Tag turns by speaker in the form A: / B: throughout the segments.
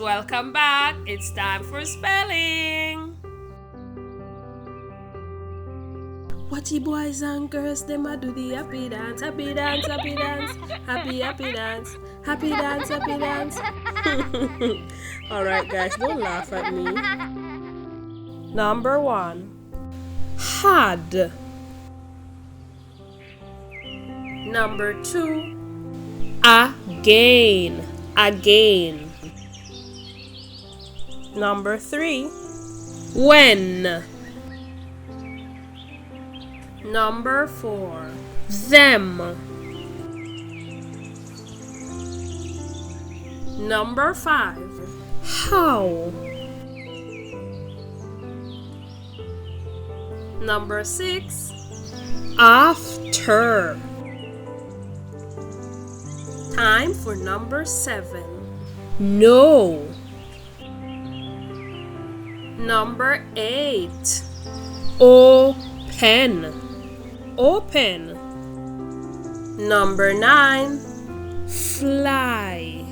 A: welcome back. It's time for spelling. Watchy boys and girls, them a do the happy dance, happy dance, happy dance, happy dance, happy dance, happy dance. Alright guys, don't laugh at me. Number 1. Had. Number 2. Again. Again. Number 3. When. Number 4. Them. Number 5. How. Number 6. After. Time for number 7. No. Number 8. Open. Open. Number 9. Fly.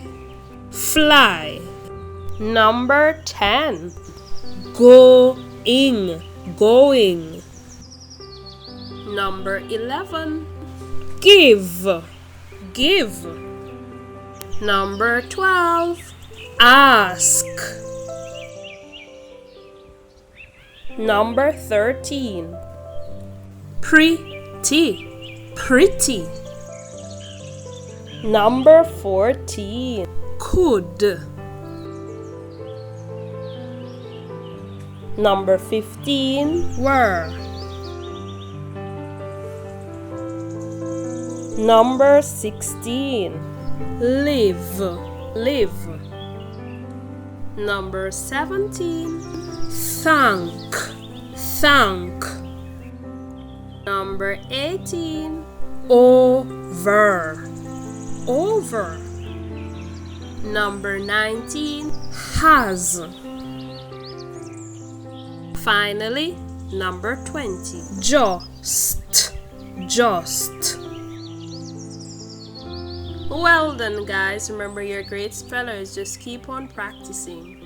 A: Fly. Number 10. Going. Going. Number 11. Give. Give. Number 12. Ask. Number 13. Pretty. Pretty. Number 14. Could. Number 15. Were. Number 16. Live. Live. Number 17. Thank. Thank. Number 18. Over. Over. Number 19. Has. Finally, number 20. Just. Just. Well done guys, remember you're great spellers, just keep on practicing.